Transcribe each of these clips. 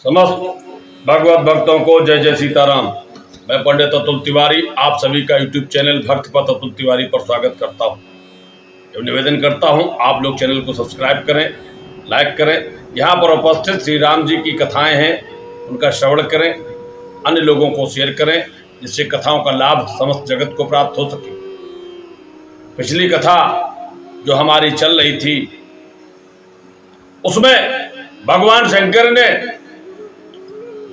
समस्त भगवत भक्तों को जय जय सीताराम। मैं पंडित अतुल तिवारी आप सभी का यूट्यूब चैनल भक्त पथ अतुल तिवारी पर स्वागत करता हूं एवं निवेदन करता हूं आप लोग चैनल को सब्सक्राइब करें, लाइक करें। यहाँ पर उपस्थित श्री राम जी की कथाएं हैं, उनका श्रवण करें, अन्य लोगों को शेयर करें, जिससे कथाओं का लाभ समस्त जगत को प्राप्त हो सके। पिछली कथा जो हमारी चल रही थी उसमें भगवान शंकर ने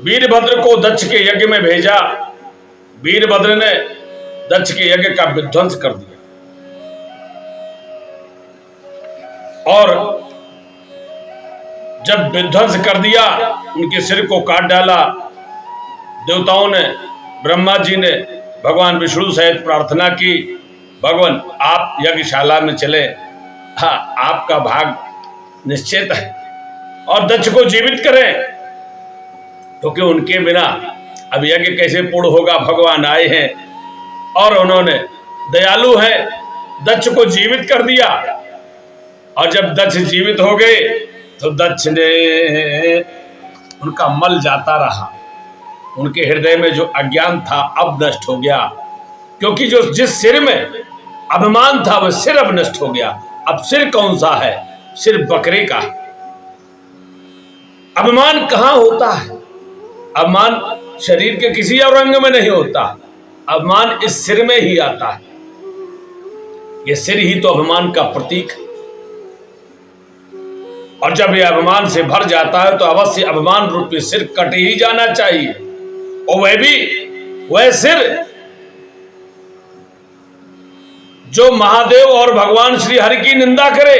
वीरभद्र को दक्ष के यज्ञ में भेजा। वीरभद्र ने दक्ष के यज्ञ का विध्वंस कर दिया और जब विध्वंस कर दिया उनके सिर को काट डाला। देवताओं ने, ब्रह्मा जी ने भगवान विष्णु सहित प्रार्थना की, भगवान आप यज्ञशाला में चले, हाँ आपका भाग निश्चित है और दक्ष को जीवित करें, क्योंकि उनके बिना अब यज्ञ कैसे पूर्ण होगा। भगवान आए हैं और उन्होंने दयालु है, दक्ष को जीवित कर दिया। और जब दक्ष जीवित हो गए तो दक्ष ने उनका मल जाता रहा, उनके हृदय में जो अज्ञान था अब नष्ट हो गया, क्योंकि जो जिस सिर में अभिमान था वह सिर अब नष्ट हो गया। अब सिर कौन सा है? सिर बकरे का। अभिमान कहाँ होता है? अभिमान शरीर के किसी और अंग में नहीं होता, अभिमान इस सिर में ही आता है। यह सिर ही तो अभिमान का प्रतीक है और जब यह अभिमान से भर जाता है तो अवश्य अभिमान रूपी सिर कट ही जाना चाहिए। और वह भी वह सिर जो महादेव और भगवान श्री हरि की निंदा करे।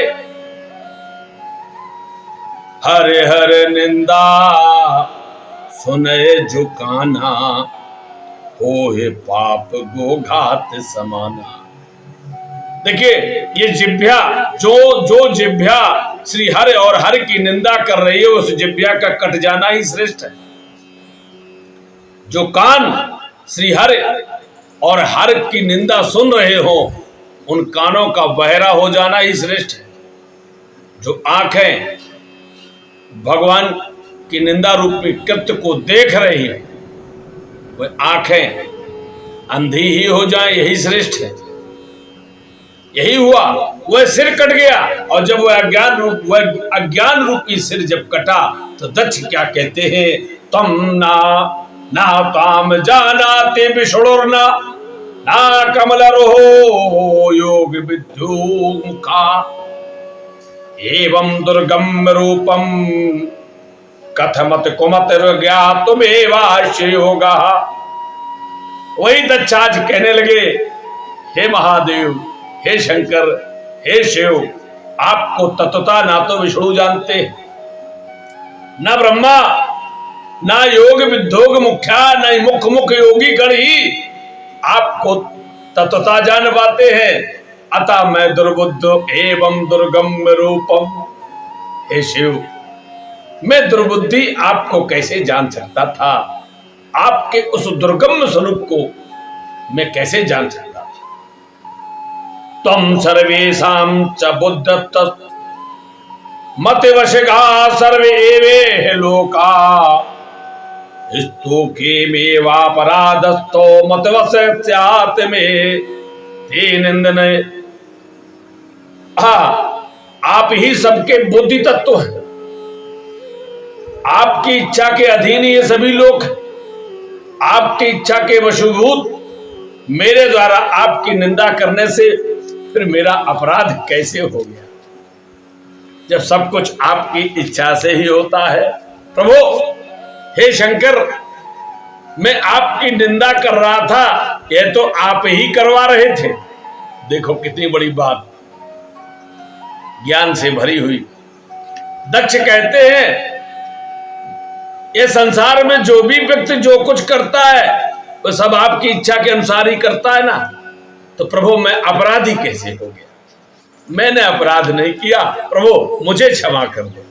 हरे हरे निंदा सुने जो कान्हा, होए पाप गोघात समाना। देखिए ये जिभ्या जो जिभ्या श्री हरि और हरि की निंदा कर रही है उस जिभ्या का कट जाना ही श्रेष्ठ है। जो कान श्री हरि और हरि की निंदा सुन रहे हो उन कानों का बहरा हो जाना ही श्रेष्ठ है। जो आंखें भगवान की निंदा रूपी कृत्य को देख रही है वह आंखें अंधी ही हो जाए, यही श्रेष्ठ है। यही हुआ, वह सिर कट गया और जब वह अज्ञान रूपी सिर जब कटा तो दक्ष क्या कहते हैं? तम ना काम जानाते विष्णुर्ना ना कमल रोहो योग विद्यु मुखा एवं दुर्गम रूपम कथमत कुमत ज्ञातुमेवाश्य योगा। वही दक्ष आज कहने लगे, हे महादेव, हे शंकर, हे शिव, आपको तत्वता ना तो विष्णु जानते, न ब्रह्मा, ना योग विद्योग मुख्या, न मुख योगी गण ही आपको तत्वता जान पाते हैं। अतः मैं दुर्बुद्ध एवं दुर्गम रूपम, हे शिव मैं दुर्बुद्धि आपको कैसे जान सकता था? आपके उस दुर्गम स्वरूप को मैं कैसे जान सकता था? तम सर्वेषां च बुद्धत मतिवशगा सर्वे एवे लोका स्तोके मेवापराधस्थो मतवश्यात् में ते निंदने। आप ही सबके बुद्धि तत्व हैं, आपकी इच्छा के अधीन ये सभी लोग, आपकी इच्छा के वशीभूत मेरे द्वारा आपकी निंदा करने से फिर मेरा अपराध कैसे हो गया, जब सब कुछ आपकी इच्छा से ही होता है। प्रभु हे शंकर, मैं आपकी निंदा कर रहा था, यह तो आप ही करवा रहे थे। देखो कितनी बड़ी बात ज्ञान से भरी हुई। दक्ष कहते हैं ये संसार में जो भी व्यक्ति जो कुछ करता है वो सब आपकी इच्छा के अनुसार ही करता है ना, तो प्रभु मैं अपराधी कैसे हो गया? मैंने अपराध नहीं किया, प्रभु मुझे क्षमा कर दो।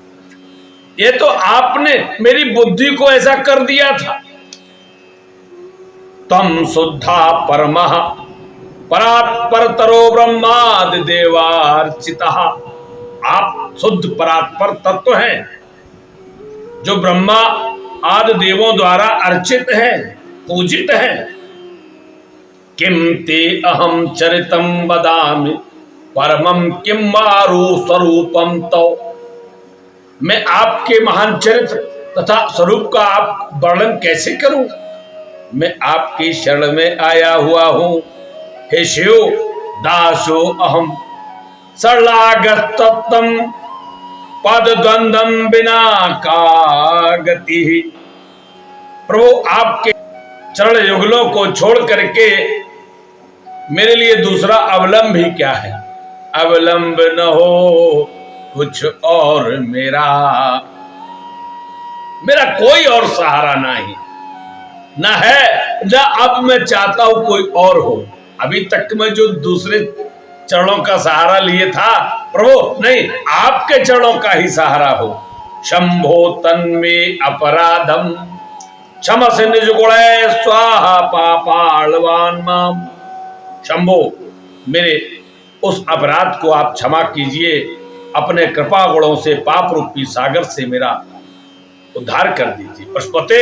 ये तो आपने मेरी बुद्धि को ऐसा कर दिया था। तम शुद्धा परमः परात्परतरो ब्रह्मादि देवार्चितः। आप शुद्ध परात्पर तत्व हैं जो ब्रह्मा आदि देवों द्वारा अर्चित है, पूजित है। किम ते अहम चरितम वदामि परमम किम मारू स्वरूपम तो। मैं आपके महान चरित्र तथा स्वरूप का आप वर्णन कैसे करूं? मैं आपकी शरण में आया हुआ हूं। हे शिव, दासो अहम शरणागतम पद द्वंद्वम बिना का गति। प्रभु, आपके चरण युगलों को छोड़ करके मेरे लिए दूसरा अवलंब ही क्या है? अवलंब न हो कुछ और मेरा कोई और सहारा नहीं, ना है, ना अब मैं चाहता हूं कोई और हो। अभी तक मैं जो दूसरे चरणों का सहारा लिए था, प्रभु नहीं, आपके चरणों का ही सहारा हो। शंभो तन्मे अपराधम क्षमस निज गुणे स्वाहा पापाळवान माम। शंभो, मेरे उस अपराध को आप क्षमा कीजिए, अपने कृपा गुणों से पाप रूपी सागर से मेरा उद्धार कर दीजिए। पशुपते,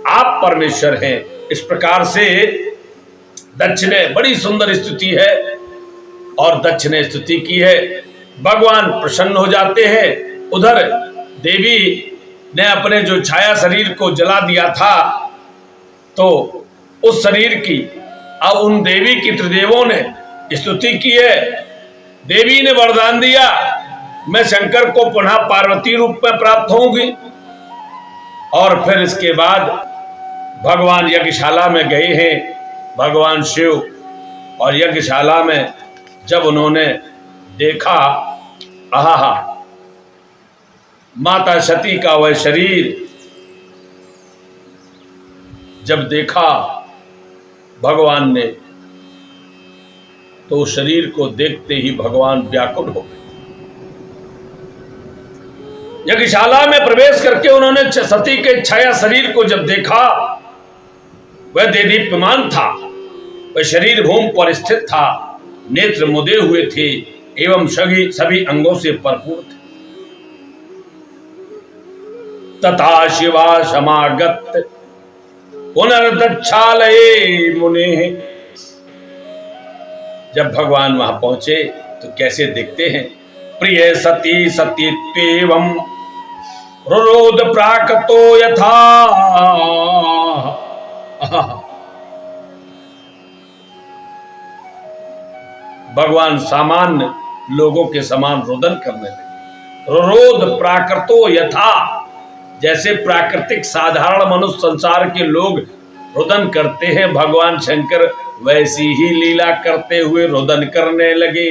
आप परमेश्वर हैं। इस प्रकार से दक्ष ने बड़ी सुंदर स्तुति है और दक्ष ने स्तुति की है। भगवान प्रसन्न हो जाते हैं। उधर देवी ने अपने जो छाया शरीर को जला दिया था, तो उस शरीर की अब उन देवी की त्रिदेवों ने स्तुति की है। देवी ने वरदान दिया, मैं शंकर को पुनः पार्वती रूप में प्राप्त होंगी। और फिर इसके बाद भगवान यज्ञशाला में गए हैं, भगवान शिव, और यज्ञशाला में जब उन्होंने देखा, आहा, माता सती का वह शरीर जब देखा भगवान ने, तो शरीर को देखते ही भगवान व्याकुल हो गए। यज्ञशाला में प्रवेश करके उन्होंने सती के छाया शरीर को जब देखा, वह देदीप्यमान था, वह शरीर भूमि पर स्थित था, नेत्र मुदे हुए थे एवं सभी अंगों से भरपूर थे। तथा शिवा समागत पुनर्दक्षालये मुने। जब भगवान वहां पहुंचे तो कैसे दिखते हैं? प्रिय सती सतीत्वेवं रुरोध प्राकतो यथा। भगवान सामान्य लोगों के समान रुदन करने लगे। रुरोध प्राकृतो यथा, जैसे प्राकृतिक साधारण मनुष्य संसार के लोग रुदन करते हैं, भगवान शंकर वैसी ही लीला करते हुए रुदन करने लगे।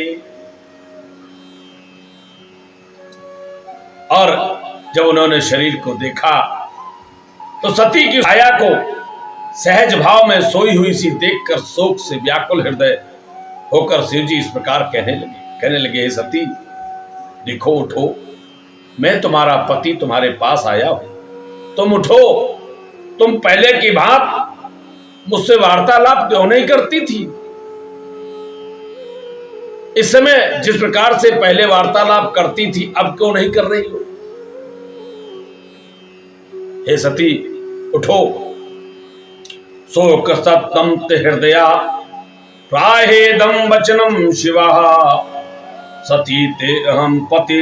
और जब उन्होंने शरीर को देखा तो सती की छाया को सहज भाव में सोई हुई सी देखकर शोक से व्याकुल हृदय होकर शिव जी इस प्रकार कहने लगे, हे सती, देखो, उठो, मैं तुम्हारा पति तुम्हारे पास आया हूं, तुम उठो। तुम पहले की बात मुझसे वार्तालाप क्यों नहीं करती थी? इस समय जिस प्रकार से पहले वार्तालाप करती थी, अब क्यों नहीं कर रही हो? हे सती, उठो। शोक सप्तम हृदया प्राहेदम वचनम शिवा सती ते अहम पति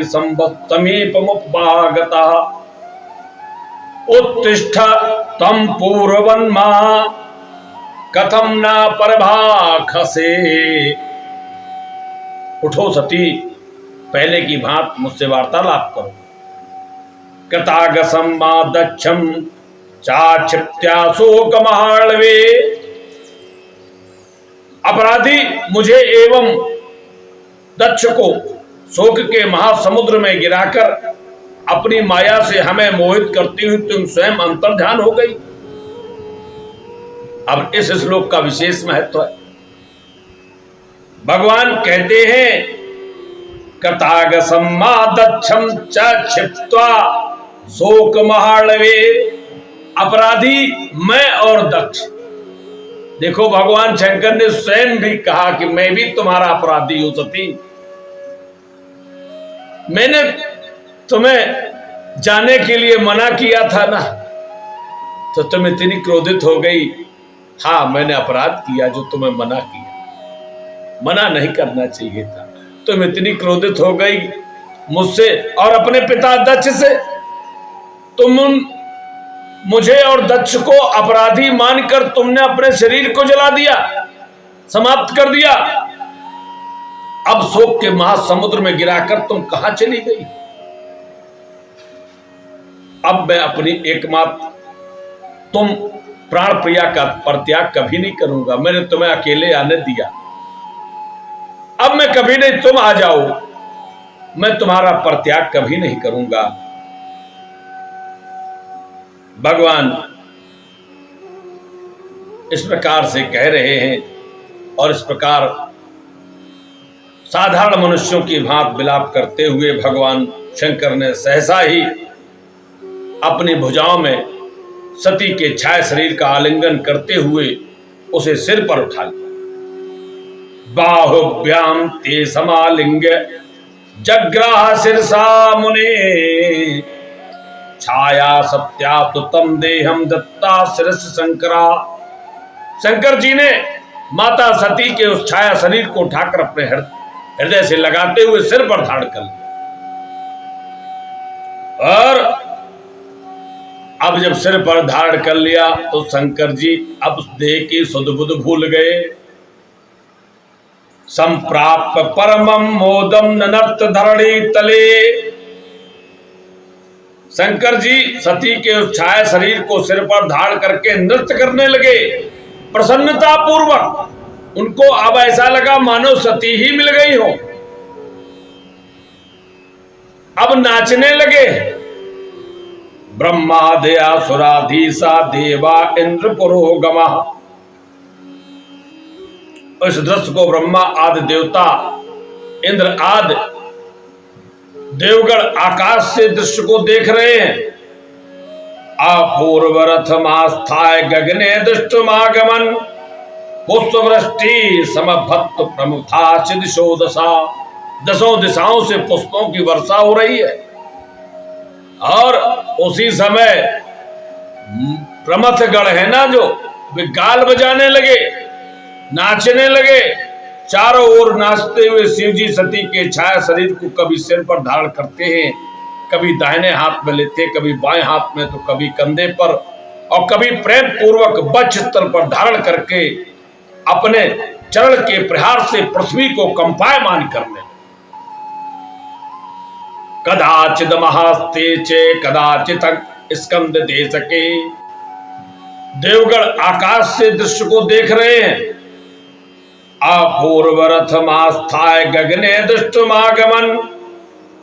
समीपमुपगता उत्तिष्ठ तम पूर्वन्मा कथम न परभाखसे। उठो सती, पहले की भांत मुझसे वार्तालाप करो। कृतागसम मा दक्षम चाक्षिप्त्या शोक महाळवे। अपराधी मुझे एवं दक्ष को शोक के महासमुद्र में गिराकर अपनी माया से हमें मोहित करती हुई तुम स्वयं अंतर्ध्यान हो गई। अब इस श्लोक का विशेष महत्व है। भगवान कहते हैं, कृतागसम मा दक्षम च क्षिप्त्वा शोक महाळवे। अपराधी मैं और दक्ष। देखो, भगवान शंकर ने स्वयं भी कहा कि मैं भी तुम्हारा अपराधी हूं सती। मैंने तुम्हें जाने के लिए मना किया था ना, तो तुम इतनी क्रोधित हो गई। हाँ, मैंने अपराध किया जो तुम्हें मना किया, मना नहीं करना चाहिए था। तुम इतनी क्रोधित हो गई मुझसे और अपने पिता दक्ष से। तुम मुझे और दक्ष को अपराधी मानकर तुमने अपने शरीर को जला दिया, समाप्त कर दिया। अब शोक के महासमुद्र में गिराकर तुम कहां चली गई? अब मैं अपनी एकमात्र तुम प्राण प्रिया का परित्याग कभी नहीं करूंगा। मैंने तुम्हें अकेले आने दिया, अब मैं कभी नहीं, तुम आ जाओ, मैं तुम्हारा परित्याग कभी नहीं करूंगा। भगवान इस प्रकार से कह रहे हैं और इस प्रकार साधारण मनुष्यों की भांति विलाप करते हुए भगवान शंकर ने सहसा ही अपनी भुजाओं में सती के छाया शरीर का आलिंगन करते हुए उसे सिर पर उठा लिया। बाहुभ्याम ते समालिंग जग्राह शिरसा मुने छाया सत्या तो तम देहम दत्ता शिरस शंकरा। शंकर जी ने माता सती के उस छाया शरीर को उठाकर अपने हृदय से लगाते हुए सिर पर धारण कर लिया। और अब जब सिर पर धारण कर लिया तो शंकर जी अब देह की सुध बुध भूल गए। संप्राप्त परमम मोदम ननर्त धरणी तले। शंकर जी सती के उस छाया शरीर को सिर पर धारण करके नृत्य करने लगे प्रसन्नता पूर्वक। उनको अब ऐसा लगा मानो सती ही मिल गई हो। अब नाचने लगे। ब्रह्मादया सुराधीसा देवा इंद्र पुरोगमा। इस दृश्य को ब्रह्मा आदि देवता, इंद्र आदि देवगण आकाश से दृश्य को देख रहे हैं। अपूर्व रथमास्थाय गगने दृष्टुमागमन पुष्पवृष्टि समभक्त प्रमुथा सिदिशो दशा। दसों दिशाओं से पुष्पों की वर्षा हो रही है। और उसी समय प्रमथ गण है ना, जो वे गाल बजाने लगे, नाचने लगे। चारों ओर नाचते हुए शिव जी सती के छाया शरीर को कभी सिर पर धारण करते हैं, कभी दाहिने हाथ में लेते, कभी बाएं हाथ में, तो कभी कंधे पर, और कभी प्रेम पूर्वक वक्ष स्थल पर धारण करके अपने चरण के प्रहार से पृथ्वी को कंपायमान करने। कदाचित महास्ते चे कदाचित स्कंद दे सके। देवगण आकाश से दृश्य को देख रहे हैं। अपूर्व रथमास्थाय गगने दृष्टुमागमन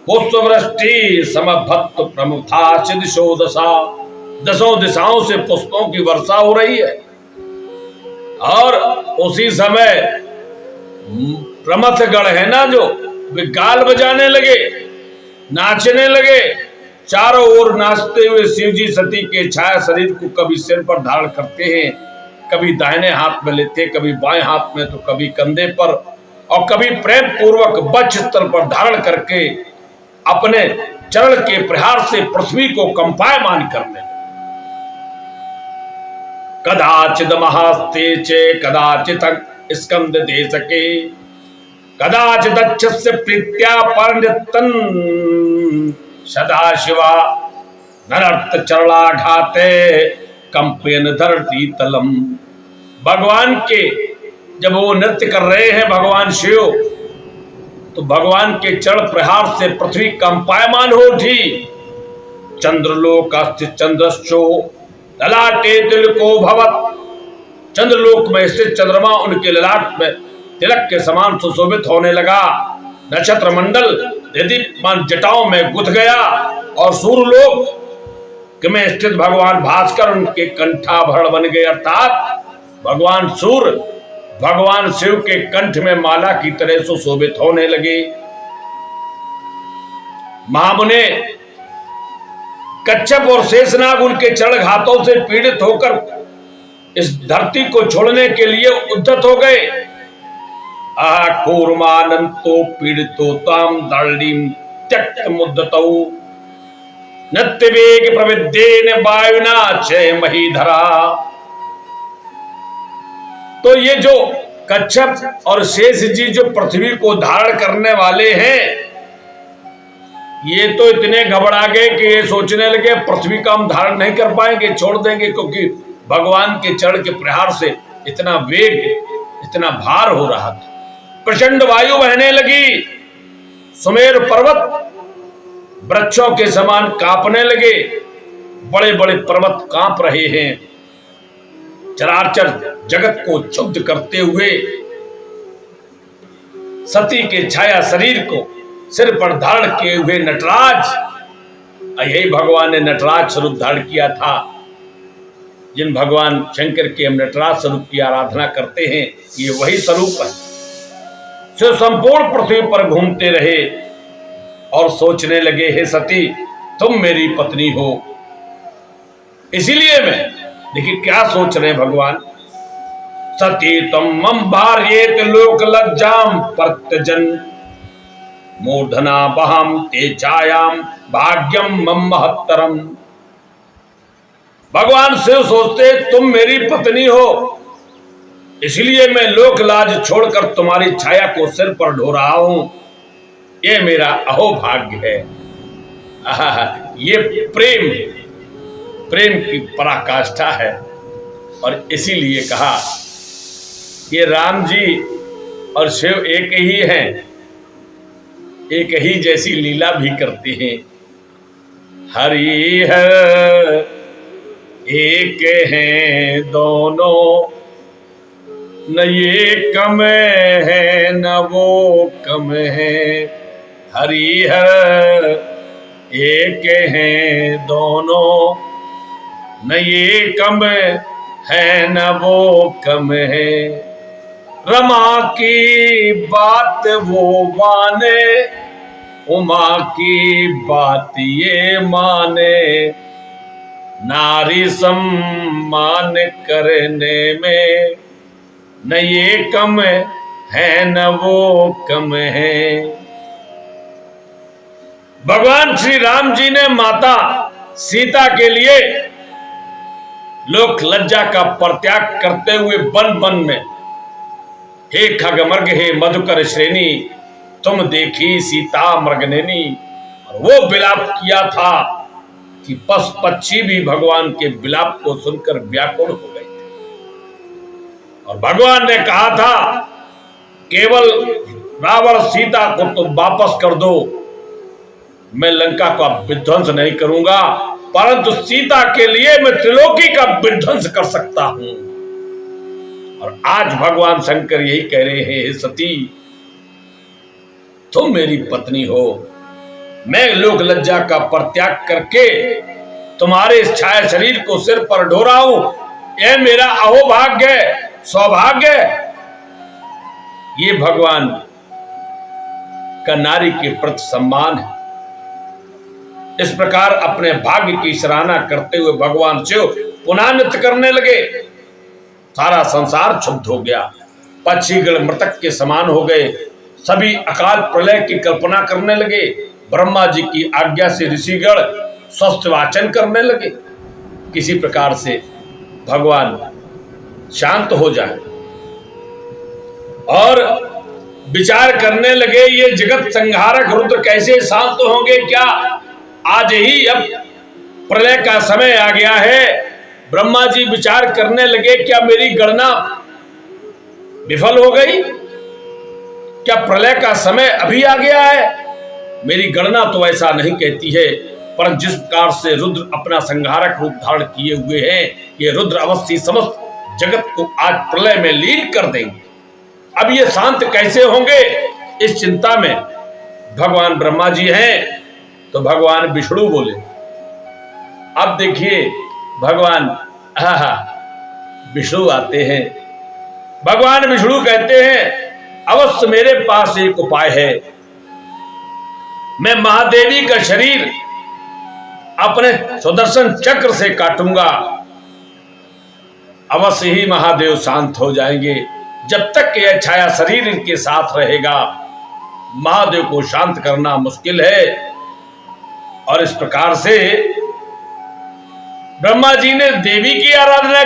पुष्पवृष्टि समभक्त प्रमुथा सिदिशो दशा। दसों दिशाओं से पुष्पों की वर्षा हो रही है। और उसी समय प्रमथ गण है ना, जो वे गाल बजाने लगे, नाचने लगे। चारों ओर नाचते हुए शिव जी सती के छाया शरीर को कभी सिर पर धारण करते हैं, कभी दाहिने हाथ में लेते, कभी बाएं हाथ में, तो कभी कंधे पर, और कभी प्रेम पूर्वक वक्ष स्थल पर धारण करके अपने चरण के प्रहार से पृथ्वी को कंपायमान करने। कदाचित महास्ते चे कदाचित स्कंद दे सके। कदाचित अच्छस्य प्रीत्या परिणतन सदाशिवा नरर्त चरणाघाते कंपेन धरती तलम। भगवान के जब वो नृत्य कर रहे हैं भगवान शिव, तो भगवान के चरण प्रहार से पृथ्वी कंपायमान हो उठी। चंद्रलोक स्थित चंद्रश्चो ललाटे तिलको भवत। चंद्रलोक में स्थित चंद्रमा उनके ललाट में तिलक के समान सुशोभित होने लगा। नक्षत्र मंडल दीप्तिमान जटाओं में गुथ गया और सूर्यलोक में स्थित भगवान भास्कर उनके कंठाभरण बन गए। अर्थात भगवान सूर्य भगवान शिव के कंठ में माला की तरह सुशोभित होने लगे। महामुने कच्छप और शेषनाग उनके चरण घातों से पीड़ित होकर इस धरती को छोड़ने के लिए उद्यत हो गए। कूर्मानंतो पीड़ितो ताम दर्डीम त्यक्त मुद्दतौ। नत्य वेग प्रविद्येन वायुना चय महीधरा। तो ये जो कच्छप और शेष जी जो पृथ्वी को धारण करने वाले हैं, ये तो इतने घबरा गए कि ये सोचने लगे पृथ्वी का हम धारण नहीं कर पाएंगे, छोड़ देंगे, क्योंकि भगवान के चरण के प्रहार से इतना वेग, इतना भार हो रहा था। प्रचंड वायु बहने लगी, सुमेर पर्वत वृक्षों के समान कांपने लगे, बड़े बड़े पर्वत कांप रहे हैं। चराचर जगत को क्षुब्ध करते हुए सती के छाया शरीर को सिर पर धारण किए हुए नटराज, यही भगवान ने नटराज स्वरूप धारण किया था। जिन भगवान शंकर के हम नटराज स्वरूप की आराधना करते हैं, ये वही स्वरूप है। जो संपूर्ण पृथ्वी पर घूमते रहे और सोचने लगे, हे सती तुम मेरी पत्नी हो। इसीलिए मैं, देखिए क्या सोच रहे हैं भगवान, सती तुम मम भार्येत लोक लज्जाम प्रत्यजन मूर्धना बहम ते छायाम भाग्यम मम महत्तरम। भगवान शिव सोचते तुम मेरी पत्नी हो, इसलिए मैं लोक लाज छोड़कर तुम्हारी छाया को सिर पर ढो रहा हूं, ये मेरा अहोभाग्य है। ये प्रेम की पराकाष्ठा है। और इसीलिए कहा ये राम जी और शिव एक ही हैं, एक ही जैसी लीला भी करते हैं। हरि हर एक हैं दोनों, न ये कम है न वो कम है। हरि हर एक हैं दोनों, न ये कम है न वो कम है। रमा की बात वो माने, उमा की बात ये माने। नारी सम्मान करने में न ये कम है न वो कम है। भगवान श्री राम जी ने माता सीता के लिए लोक लज्जा का परित्याग करते हुए वन वन में, हे खगमर्ग हे मधुकर श्रेणी, तुम देखी सीता मृगनैनी, और वो विलाप किया था कि पशु पक्षी भी भगवान के विलाप को सुनकर व्याकुल हो गए थे। और भगवान ने कहा था केवल रावण सीता को तुम वापस कर दो, मैं लंका का विध्वंस नहीं करूंगा, परंतु सीता के लिए मैं त्रिलोकी का विध्वंस कर सकता हूं। और आज भगवान शंकर यही कह रहे हैं, हे सती तुम मेरी पत्नी हो, मैं लोक लज्जा का परित्याग करके तुम्हारे इस छाया शरीर को सिर पर ढो रहा हूं, यह मेरा अहोभाग्य है, सौभाग्य है। ये भगवान का नारी के प्रति सम्मान है। इस प्रकार अपने भाग्य की सराहना करते हुए भगवान शिव पुनः नृत्य करने लगे। सारा संसार क्षुब्ध हो गया, पक्षीगण मृतक के समान हो गए, सभी अकाल प्रलय की कल्पना करने लगे। ब्रह्मा जी की आज्ञा से ऋषिगण स्वस्थ वाचन करने लगे, किसी प्रकार से भगवान शांत हो जाए, और विचार करने लगे ये जगत संहारक रुद्र कैसे शांत होंगे। क्या आज ही अब प्रलय का समय आ गया है। ब्रह्मा जी विचार करने लगे क्या मेरी गणना विफल हो गई, क्या प्रलय का समय अभी आ गया है। मेरी गणना तो ऐसा नहीं कहती है, पर जिस प्रकार से रुद्र अपना संहारक रूप धारण किए हुए हैं, ये रुद्र अवश्य समस्त जगत को आज प्रलय में लीन कर देंगे। अब ये शांत कैसे होंगे, इस चिंता में भगवान ब्रह्मा जी हैं। तो भगवान विष्णु बोले, अब देखिए भगवान विष्णु आते हैं। भगवान विष्णु कहते हैं अवश्य मेरे पास एक उपाय है, मैं महादेवी का शरीर अपने सुदर्शन चक्र से काटूंगा, अवश्य ही महादेव शांत हो जाएंगे। जब तक यह छाया शरीर इनके साथ रहेगा, महादेव को शांत करना मुश्किल है। और इस प्रकार से ब्रह्मा जी ने देवी की आराधना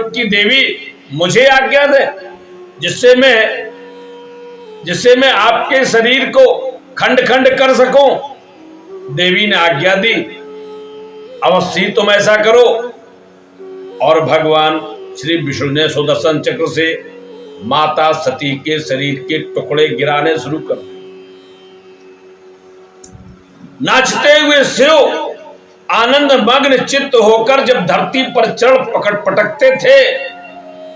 की देवी मुझे आज्ञा दे जिससे मैं आपके शरीर को खंड खंड कर सकूं। देवी ने आज्ञा दी, अवश्य तुम ऐसा करो। और भगवान श्री विष्णु ने सुदर्शन चक्र से माता सती के शरीर के टुकड़े गिराने शुरू कर दिए। नाचते हुए शिव आनंद मग्न चित्त होकर जब धरती पर चढ़ पटकते थे,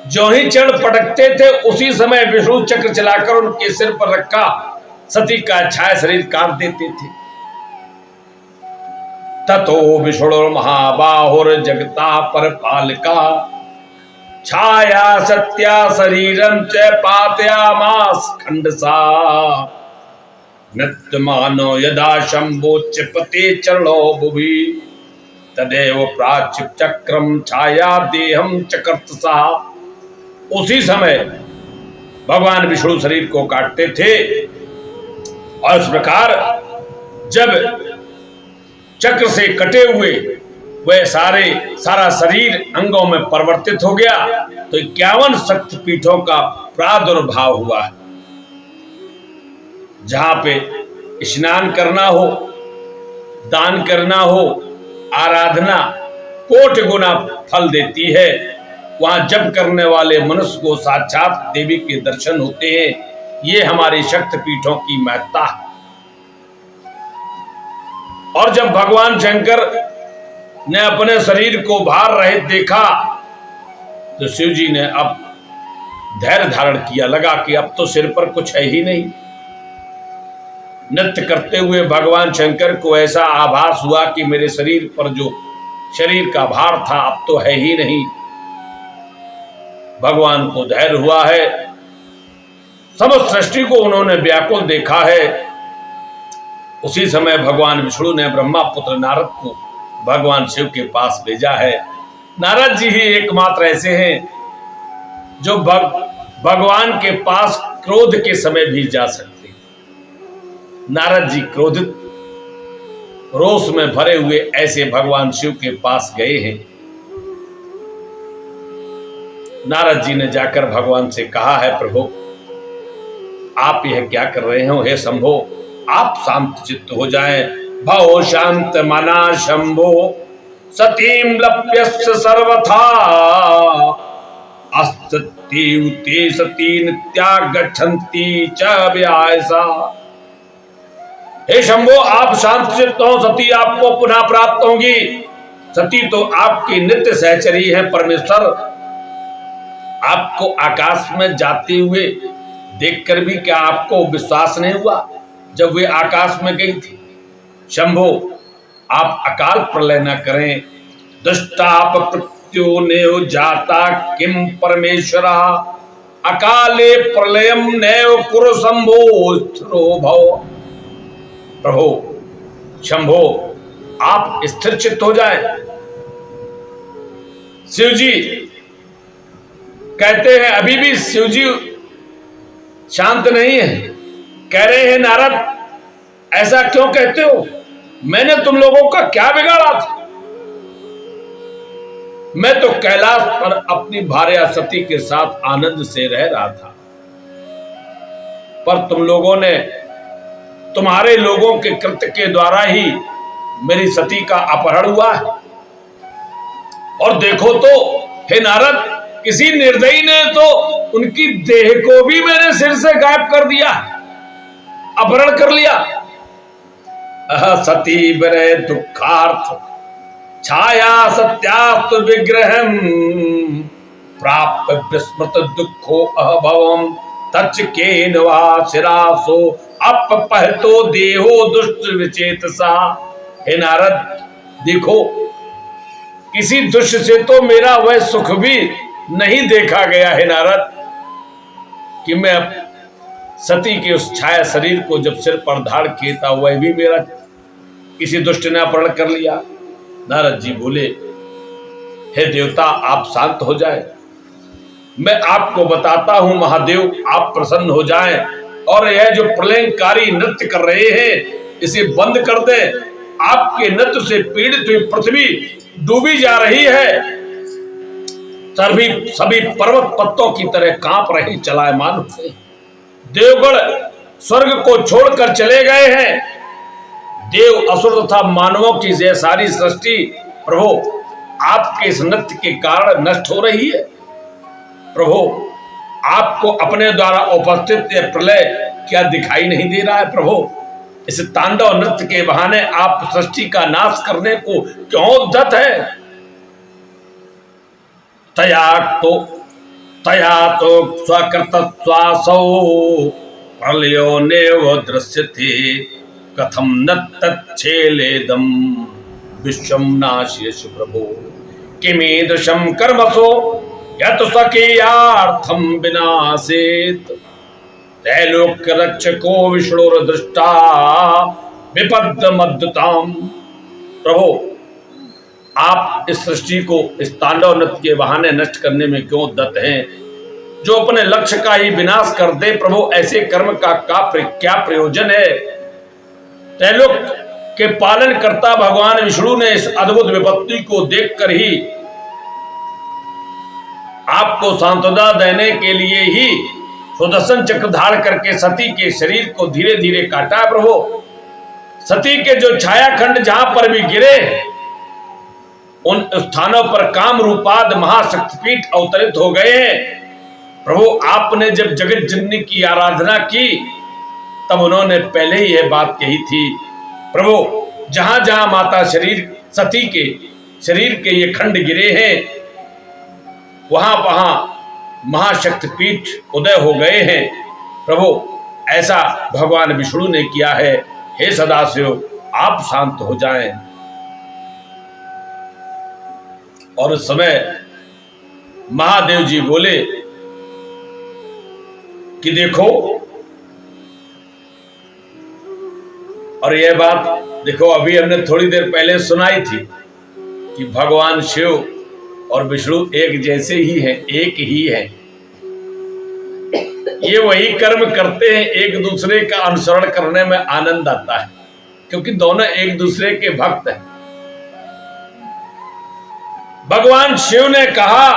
जो ही चढ़ पटकते थे उसी समय विष्णु चक्र चलाकर उनके सिर पर रखा सती का छाया शरीर काट देते थे। ततो विष्णु महाबाहुर जगता पर पालिका छाया सत्या शरीरम च पातयामास खंडसा नृत्य मानो यदा शंभो चिपते चरणो भुवि तदेव प्राच्य चक्रम छाया देहम चकर्तसा। उसी समय भगवान विष्णु शरीर को काटते थे और इस प्रकार जब चक्र से कटे हुए वह सारा शरीर अंगों में परिवर्तित हो गया तो 51 शक्तिपीठों का प्रादुर्भाव हुआ है। जहां पे स्नान करना हो, दान करना हो, आराधना कोटि गुना फल देती है, वहां जप करने वाले मनुष्य को साक्षात देवी के दर्शन होते हैं। ये हमारी शक्तिपीठों की महत्ता है। और जब भगवान शंकर ने अपने शरीर को भार रहित देखा तो शिव जी ने अब धैर्य धारण किया, लगा कि अब तो सिर पर कुछ है ही नहीं। नृत्य करते हुए भगवान शंकर को ऐसा आभास हुआ कि मेरे शरीर पर जो शरीर का भार था अब तो है ही नहीं। भगवान को धैर्य हुआ है, समस्त सृष्टि को उन्होंने व्याकुल देखा है। उसी समय भगवान विष्णु ने ब्रह्मा पुत्र नारद को भगवान शिव के पास भेजा है। नारद जी ही एकमात्र ऐसे हैं जो भगवान के पास क्रोध के समय भी जा सकते। नारद जी क्रोधित रोष में भरे हुए ऐसे भगवान शिव के पास गए हैं। नारद जी ने जाकर भगवान से कहा है, प्रभु आप यह क्या कर रहे हो? हे शंभो, आप शांत चित्त हो जाएं। भव शांत मना शंभो सतीम लप्यस्य सर्वथा अस्तीयुते सतीन त्यागच्छन्ति च व्यायसा। हे शंभो, आप शांत चित्त हो, सती आपको पुनः प्राप्त होंगी। सती तो आपकी नित्य सहचरी है। परमेश्वर आपको आकाश में जाते हुए देखकर भी क्या आपको विश्वास नहीं हुआ जब वे आकाश में गई थी? शंभो, आप अकाल प्रलय न करें। दुष्टाप प्रत्यो नेव जाता किम परमेश्वरा अकाले प्रलयम नैव कुरु शंभो स्थिरो भव। प्रभु शंभो, आप स्थिर चित्त हो जाएं। शिव जी कहते हैं, अभी भी शिव जी शांत नहीं है। कह रहे हैं, नारद ऐसा क्यों कहते हो? मैंने तुम लोगों का क्या बिगाड़ा था? मैं तो कैलाश पर अपनी भार्या सती के साथ आनंद से रह रहा था, पर तुम लोगों ने, तुम्हारे लोगों के कृत्य के द्वारा ही मेरी सती का अपहरण हुआ है। और देखो तो हे नारद, किसी निर्दयी ने तो उनकी देह को भी मेरे सिर से गायब कर दिया, अपहरण कर लिया। सती बरे दुखार्थ छाया सत्यास्तु विग्रहम प्राप्त विस्मृत दुखो अभवम तच्च केन वा शिरासो अपहतो देहो दुष्ट विचेतसा। हे नारद, देखो किसी दुष्ट से तो मेरा वह सुख भी नहीं देखा गया है नारद, कि मैं सती के उस छाया शरीर को जब सिर पर धारण किया था वह भी मेरा किसी दुष्ट ने अपहरण कर लिया। नारद जी बोले, हे देवता, आप शांत हो जाए, मैं आपको बताता हूं। महादेव, आप प्रसन्न हो जाएं और यह जो प्रलयकारी नृत्य कर रहे हैं इसे बंद कर दें। आपके नृत्य से पीड़ित हुई पृथ्वी डूबी जा रही है। सभी पर्वत पत्तों की तरह कांप रही, चलायमान हुए। देवगण स्वर्ग को छोड़कर चले गए हैं। देव असुर तथा मानवों की यह सारी सृष्टि प्रभु आपके इस नृत्य के कारण नष्ट हो रही है। प्रभु आपको अपने द्वारा उपस्थित यह प्रलय क्या दिखाई नहीं दे रहा है? प्रभु इस तांडव नृत्य के बहाने आप सृष्टि का नाश करने को क्यों उद्यत है? तया तो स्वकृतस्वासौ प्रलयो नेव दृश्यते कथम न तच्छेलेदम विश्वम नाशयसु प्रभो किमीदृशं कर्मसो यत् स्वकीयार्थं विनाशेत् त्रैलोक्य रक्षको विष्णुर्दृष्टा विपद्यमद्युताम्। प्रभु आप इस सृष्टि को इस तांडव नृत्य के बहाने नष्ट करने में क्यों उद्यत हैं, जो अपने लक्ष्य का ही विनाश कर दे? प्रभु ऐसे कर्म का क्या प्रयोजन है? त्रैलोक के पालन करता भगवान विष्णु ने इस अद्भुत विपत्ति को देखकर ही आपको सांत्वना देने के लिए ही सुदर्शन चक्र धार करके सती के शरीर को धीरे धीरे काटा। प्रभु सती के जो छायाखंड जहां पर भी गिरे उन स्थानों पर काम रूपाद महाशक्तिपीठ अवतरित हो गए हैं। प्रभु आपने जब जगत जननी की आराधना की तब उन्होंने पहले ही यह बात कही थी। प्रभु जहां जहां माता सती के शरीर के ये खंड गिरे हैं वहां वहां महाशक्तिपीठ उदय हो गए हैं। प्रभु ऐसा भगवान विष्णु ने किया है। हे सदाशिव आप शांत हो जाएं। और उस समय महादेव जी बोले कि देखो, और यह बात देखो अभी हमने थोड़ी देर पहले सुनाई थी कि भगवान शिव और विष्णु एक जैसे ही हैं, एक ही हैं। ये वही कर्म करते हैं, एक दूसरे का अनुसरण करने में आनंद आता है क्योंकि दोनों एक दूसरे के भक्त हैं। भगवान शिव ने कहा,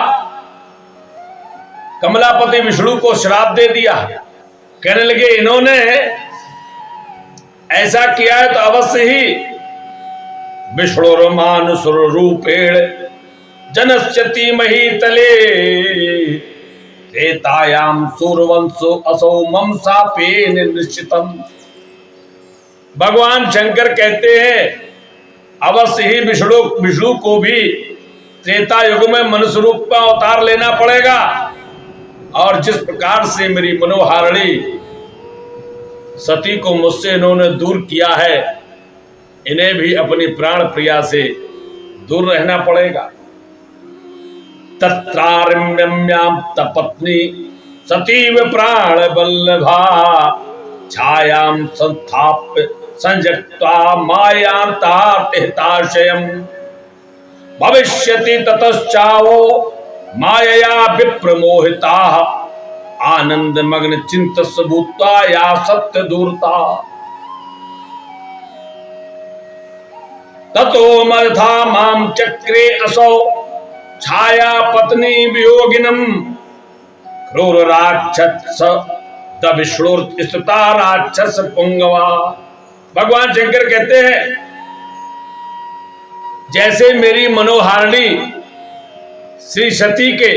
कमलापति विष्णु को श्राप दे दिया। कहने लगे इन्होंने ऐसा किया है तो अवश्य ही विष्णुर्मानुसुर रूपेण जनस्यति महीतले त्रेतायाम सूर्यवंशो असौ मम शापेन निश्चितम्। भगवान शंकर कहते हैं अवश्य ही विष्णु को भी त्रेता युग में मनुष्य रूप का अवतार लेना पड़ेगा। और जिस प्रकार से मेरी मनोहारिणी सती को मुझसे इन्होंने दूर किया है, इन्हें भी अपनी प्राण प्रिया से दूर रहना पड़ेगा। तत्रारम्यम्यां तपत्नी सतीव प्राण बल्लभा छायां संस्थाप्य संजक्त्वा मायान्तार्तिहिताशयम् भविष्यति ततश्चावो मायया विप्रमोहिता आनंद मग्न चिंतस भूत्वा या सत्य दूरता ततो मथा माम चक्रे असौ छाया पत्नी वियोगिनम क्रूर राक्षस विष्णुर्स्थिता राक्षस पुंगवा। भगवान शंकर कहते हैं जैसे मेरी मनोहारिणी श्री सती के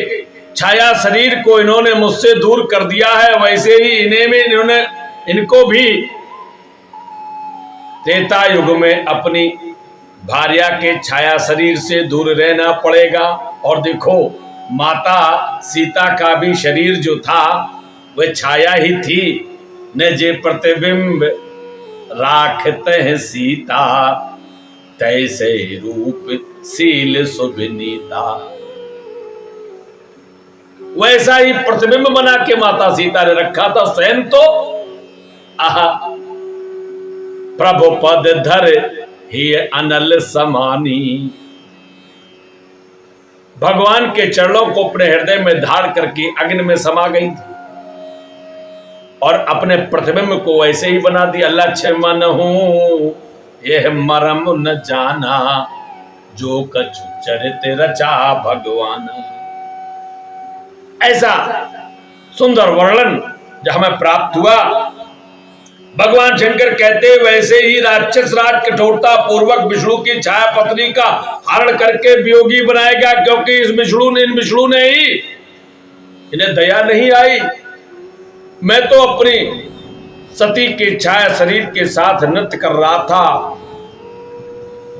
छाया शरीर को इन्होंने मुझसे दूर कर दिया है, वैसे ही इनको भी त्रेता युग में अपनी भार्या के छाया शरीर से दूर रहना पड़ेगा। और देखो माता सीता का भी शरीर जो था वह छाया ही थी। न जे प्रतिबिंब राखते हैं सीता तैसे रूप सील सुभिनीता। वैसा ही प्रतिबिंब बना के माता सीता ने रखा था। स्वयं तो प्रभु पद धर ही अनल समानी। भगवान के चरणों को अपने हृदय में धार करके अग्नि में समा गई थी और अपने प्रतिबिंब को वैसे ही बना दिया। लक्ष्मण हूं यह मरम न जाना, जो कछु चरित रचा भगवान। ऐसा सुंदर वर्णन जब हमें प्राप्त हुआ, भगवान शंकर कहते वैसे ही राक्षस राज कठोरता पूर्वक विष्णु की छाया पत्नी का हरण करके वियोगी बनाएगा, क्योंकि इन विष्णु ने ही इन्हें दया नहीं आई। मैं तो अपनी सती की छाया शरीर के साथ नृत्य कर रहा था,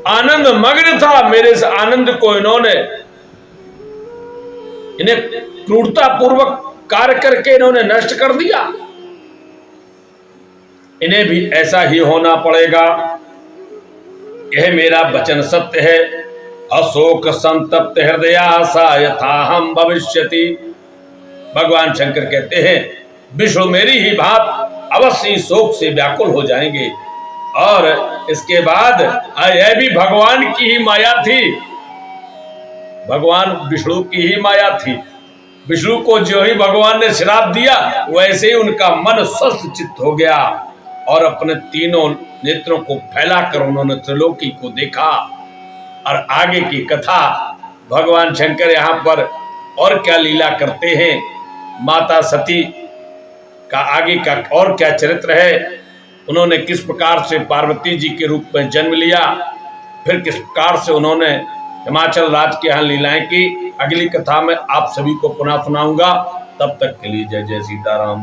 आनंद मग्न था। मेरे इस आनंद को इन्हें क्रूरता पूर्वक कार्य करके इन्होंने नष्ट कर दिया। इन्हें भी ऐसा ही होना पड़ेगा, यह मेरा वचन सत्य है। अशोक संतप्त हृदयासा यथा हम भविष्यति। भगवान शंकर कहते हैं विष्णु मेरी ही भांत अवश्य ही शोक से व्याकुल हो जाएंगे। और इसके बाद यह भी भगवान की ही माया थी, भगवान विष्णु की ही माया थी। विष्णु को जो ही भगवान ने श्राप दिया, वैसे ही उनका मन स्वस्थ चित्त हो गया और अपने तीनों नेत्रों को फैलाकर उन्होंने त्रिलोकी को देखा। और आगे की कथा भगवान शंकर यहाँ पर और क्या लीला करते हैं, माता सती का आगे का और क्या चरित्र है, उन्होंने किस प्रकार से पार्वती जी के रूप में जन्म लिया, फिर किस प्रकार से उन्होंने हिमाचल राज्य के यहाँ लीलाएं की, अगली कथा में आप सभी को पुनः सुनाऊंगा। तब तक के लिए जय जय सीताराम।